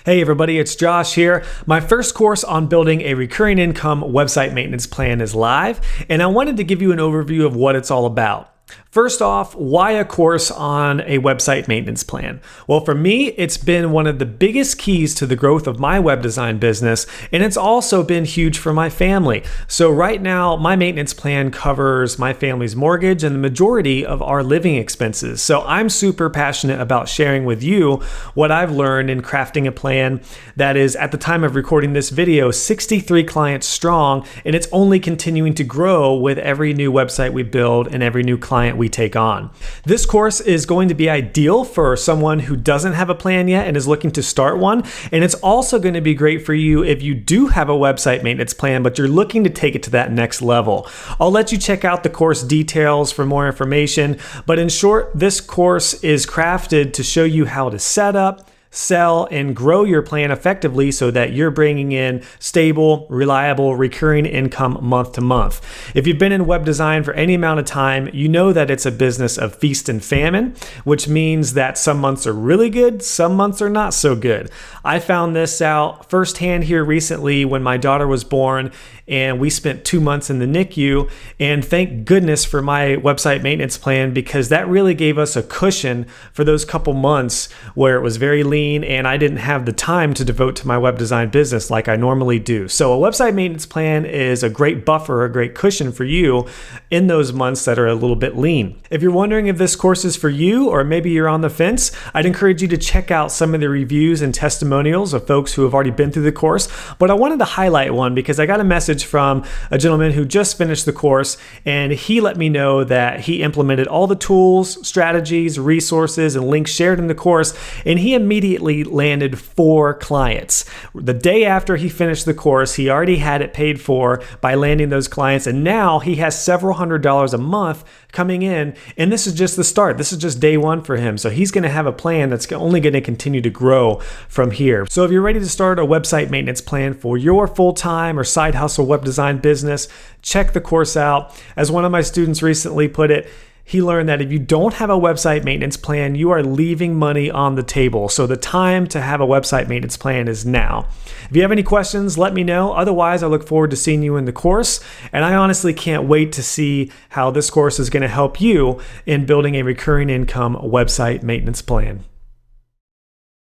Hey everybody, it's Josh here. My first course on building a recurring income website maintenance plan is live, and I wanted to give you an overview of what it's all about. First off, why a course on a website maintenance plan? Well, for me, it's been one of the biggest keys to the growth of my web design business, and it's also been huge for my family. So right now, my maintenance plan covers my family's mortgage and the majority of our living expenses. So I'm super passionate about sharing with you what I've learned in crafting a plan that is, at the time of recording this video, 63 clients strong, and it's only continuing to grow with every new website we build and every new client we take on. This course is going to be ideal for someone who doesn't have a plan yet and is looking to start one. And it's also going to be great for you if you do have a website maintenance plan, but you're looking to take it to that next level. I'll let you check out the course details for more information. But in short, this course is crafted to show you how to set up, sell, and grow your plan effectively so that you're bringing in stable, reliable, recurring income month to month. If you've been in web design for any amount of time, you know that it's a business of feast and famine, which means that some months are really good, some months are not so good. I found this out firsthand here recently when my daughter was born, and we spent 2 months in the NICU, and thank goodness for my website maintenance plan, because that really gave us a cushion for those couple months where it was very lean and I didn't have the time to devote to my web design business like I normally do. So a website maintenance plan is a great buffer, a great cushion for you in those months that are a little bit lean. If you're wondering if this course is for you, or maybe you're on the fence, I'd encourage you to check out some of the reviews and testimonials of folks who have already been through the course. But I wanted to highlight one because I got a message from a gentleman who just finished the course, and he let me know that he implemented all the tools, strategies, resources, and links shared in the course, and he immediately landed 4 clients. The day after he finished the course, he already had it paid for by landing those clients, and now he has several $100s a month coming in, and this is just the start. This is just day one for him. So he's going to have a plan that's only going to continue to grow from here. So if you're ready to start a website maintenance plan for your full-time or side hustle web design business, check the course out. As one of my students recently put it, he learned that if you don't have a website maintenance plan, you are leaving money on the table. So the time to have a website maintenance plan is now. If you have any questions, let me know. Otherwise, I look forward to seeing you in the course. And I honestly can't wait to see how this course is going to help you in building a recurring income website maintenance plan.